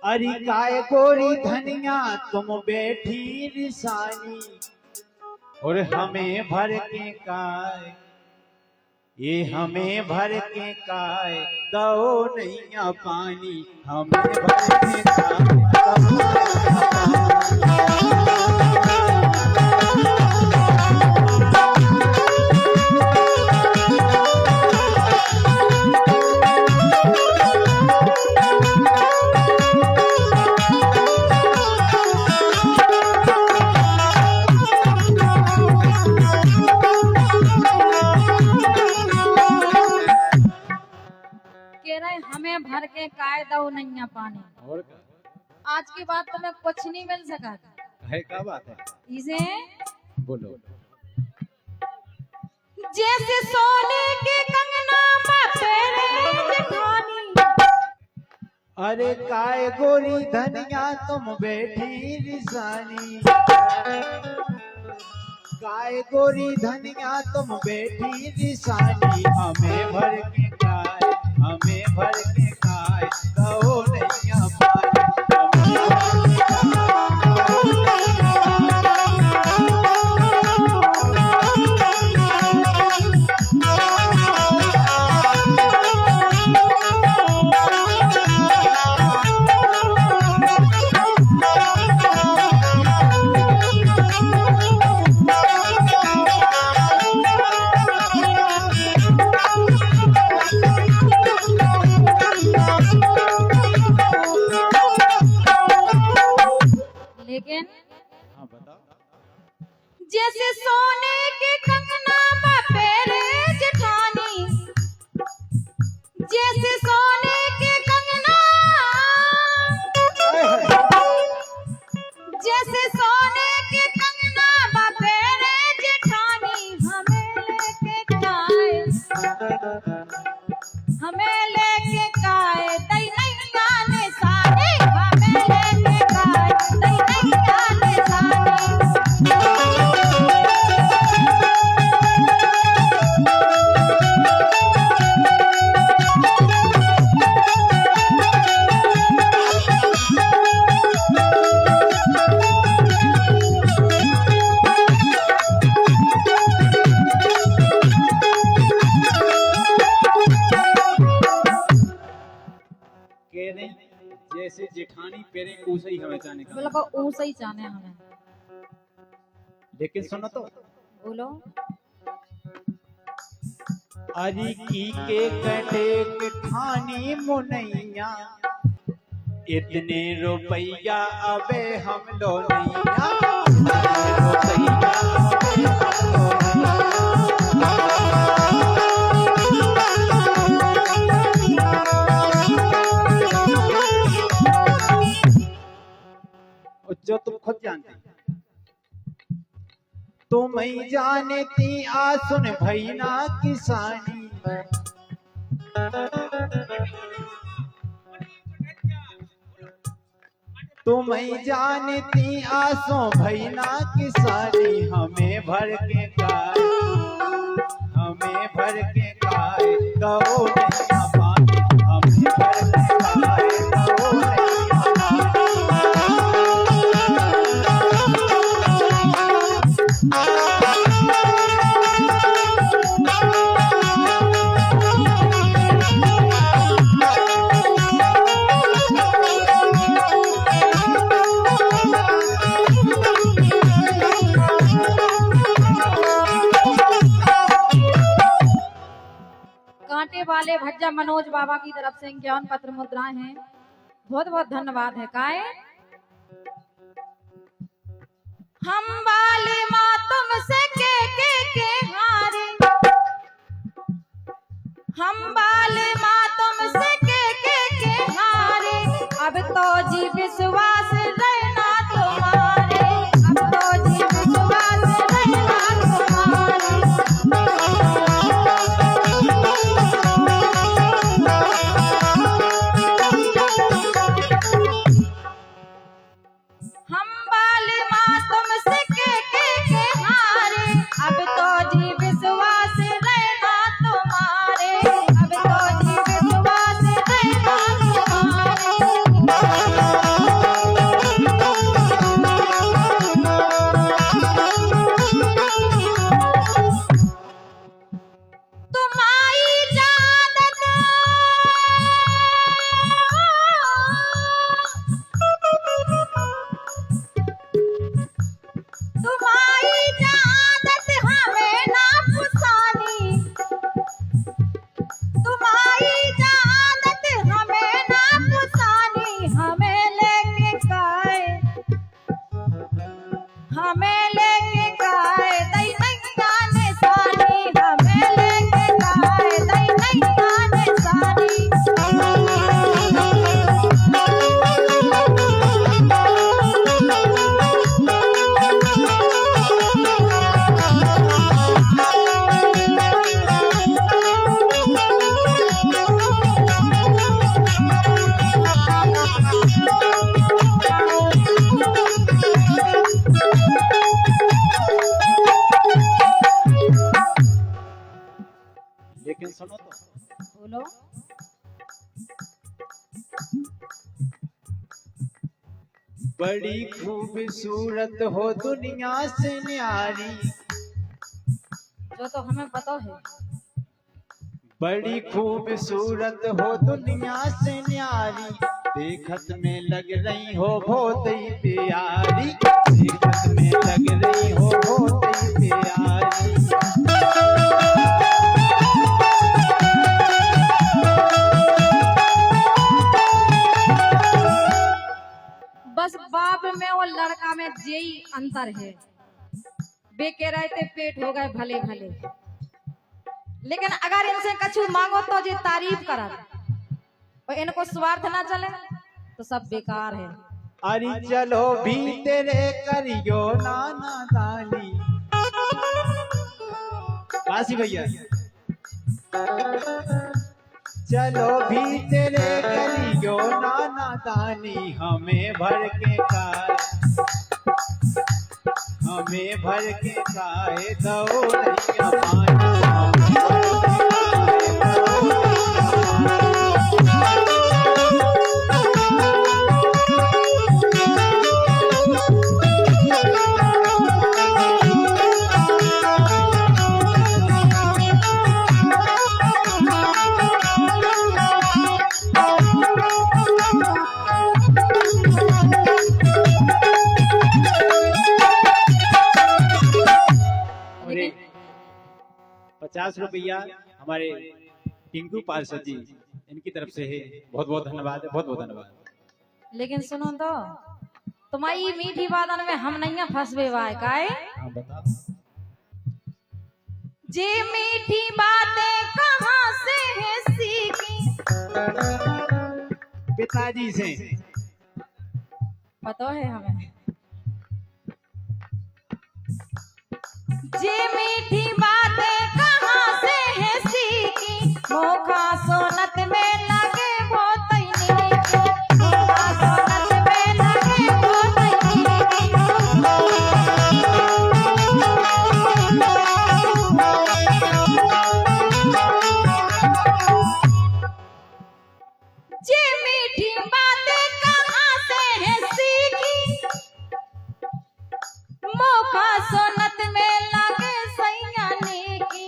अरे काय गोरी धनिया तुम बैठी रिसानी और हमें भर के काय, ये हमें भर के काय दो नैया पानी, हमें भर के काय हमें भर के काय दो नैया पानी। और आज की बात तो मैं कुछ नहीं मिल सका है, क्या बात है इसे बोलो। जैसे सोने के कंगना में तेरे जेठानी, अरे काय गोरी धनिया तुम बैठी रिसानी, काय गोरी धनिया तुम बैठी रिसानी, हमें भर के काय, हमें भर के काय दो नैया पानी, लेकिन हाँ बताओ। जैसे सोने के कंगना में तेरे जेठानी, जैसे सोने के कंगना, जैसे सोने के कंगना में तेरे जेठानी, हमें लेके काय दई नैया ने सानी, हमें लेके काय दई नैया ने सानी। जैसे जेठानी पेरे ऊसे ही हमें जाने का, बिल्कुल ऊसे ही जाने हमें। लेकिन सुनो तो बोलो। अरे की के कटे के ठानी मुनैया, इतने रुपया अबे हम लो नैया, रुपया अबे हम लो जो तुम खुद जानते, तुम ही जानती आसुन भैना किसानी, तुम ही जानती आसो भैना किसानी, हमें भर के काय, हमें भर के काय दो नैया पानी, हमें भर के काय दो नैया पानी। कांटे वाले भज्जा मनोज बाबा की तरफ से ज्ञान पत्र मुद्राएं हैं, बहुत बहुत धन्यवाद है। काय हम वाली माँ तुमसे के हारे, हम वाली माँ तुमसे के हारे, अब तो जी विश्वास रहना तुम्हारे, अब तो जी विश्वास रहना तुम्हारे। हम वाली माँ तुमसे के हारे, अब तो जी विश्वास रहना तुम्हारे, अब तो जी विश्वास रहना तुम्हारे। बड़ी खूबसूरत हो दुनिया से न्यारी, जो तो हमें पता है। बड़ी खूबसूरत हो दुनिया से न्यारी, देखत में लग रही हो बहुत ही प्यारी, देखत में लग रही हो बहुत ही प्यारी। बस बाप में और लड़का में यही अंतर है। बेके रहते पेट हो गए भले भले, लेकिन अगर इनसे कछु मांगो तो जी तारीफ करत और इनको स्वार्थ ना चले तो सब बेकार है। अरे चलो भी तेरे करियो नाना दानी, काशी भैया चलो भी तेरे करियो नाना दानी, हमें भर के काय, हमें भर के काय दो नैया पानी, हमें भर के काय दो नैया लेकिन 50 रुपया हमारे टिंकू पार्षद जी इनकी तरफ से है, बहुत बहुत धन्यवाद, बहुत बहुत धन्यवाद। लेकिन सुनो तो तुम्हारी मीठी बातन में हम नहीं फंसवे वाय काहे। हाँ बता। जे मीठी बातें कहाँ से है सीखी, पिताजी से पता है हमें। जे मीठी बातें कहाँ से है सीखी, मोखा सोनत में लगे वो तैनीकी, मोखा सोनत में लगे वो तैनीकी। जे मीठी बातें कहाँ से है सीखी, मोखा सोनत में लगे सैयाने की।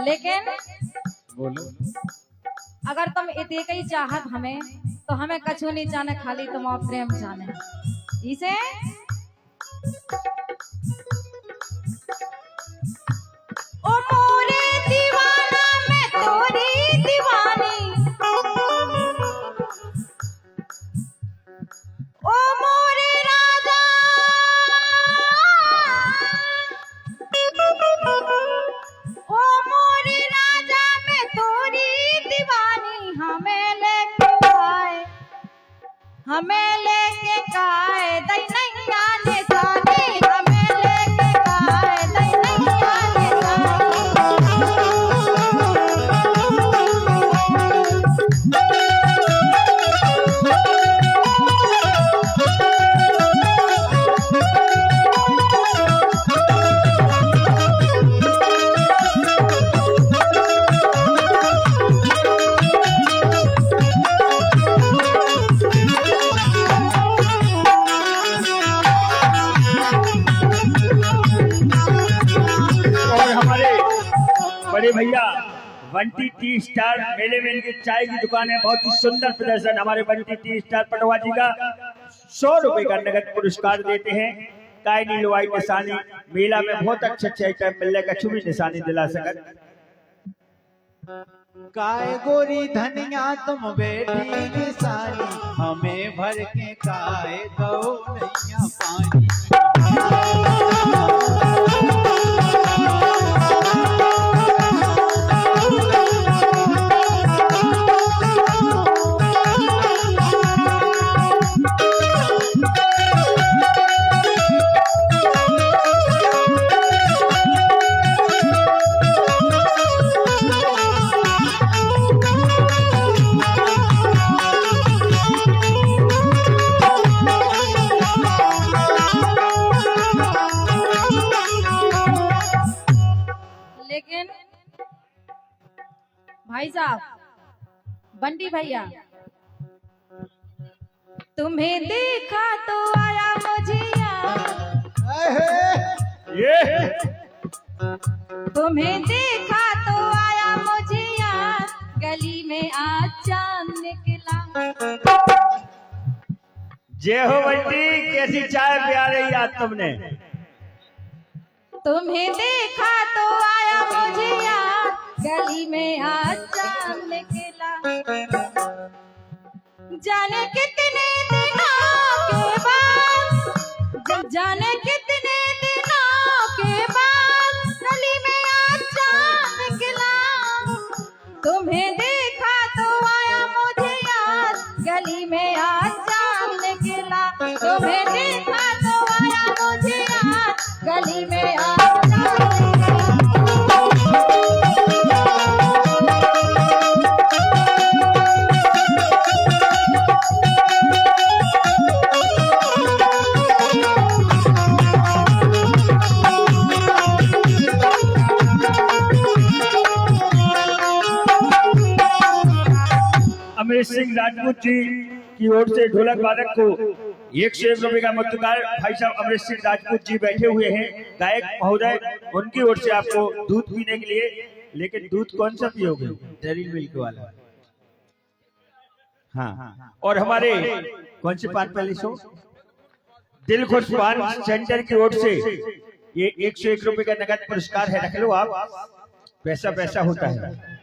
लेकिन बोलो। अगर तुम इतने ही चाहत हमें तो हमें कछु नहीं जाने, खाली तुम और प्रेम जाने। इसे ओ मोरे दीवाना मैं तोरी दीवानी, ओ मोरे राजा, ओ मोरे राजा मैं तोरी दीवानी, हमें लेके आए, हमें लेके आए दई नैया ने सानी, हमें लेके आए दई नैया ने और हमारे बड़े भैया बंटी टी स्टार मेले में इनकी चाय की दुकान है, बहुत ही सुंदर प्रदर्शन। हमारे बंटी टी स्टार पटवा जी का 100 रुपए का नगद पुरस्कार देते हैं। कायनी लुवाई निशानी मेला में बहुत अच्छे आइटम मिल रहे, कछु भी निशानी दिला सकत। काय गोरी धनिया तुम बैठी निशानी, हमें भर के काय दो नैया पानी। लेकिन भाई साहब, बंटी भैया, तुम्हें देखा तो आया मुझे याद, ये तुम्हें देखा तो आया मुझे याद, गली में आज चांद निकला। जय हो बंटी, कैसी चाय पिया रही आज तुमने? तुम्हें देखा तो आया मुझे याद, गली में आज चांद निकला। जाने कितने दिनों के बाद, जाने कितने दिनों के बाद, गली में आज चांद निकला। तुम्हें देखा तो आया मुझे याद, गली में आज चांद निकला। तुम्हें देखा तो आया मुझे याद, गली में आज चांद निकला। अमरीश सिंह राजपूत जी की ओर से ढोलक वादक को 101 रुपए का मुत्तकार भाई साहब अमरीश सिंह राजपूत जी बैठे हुए हैं, गायक महोदय, उनकी ओर से आपको दूध पीने के लिए। लेकिन दूध कौन सा पियोगे? डेयरी मिल्क वाला। हाँ, और हमारे कौन से पान पैलेस हो, दिल खुश पान सेंटर की ओर से ये 101 रुपए का नगद पुरस्कार है, रख लो आप, पैसा पैसा होता है।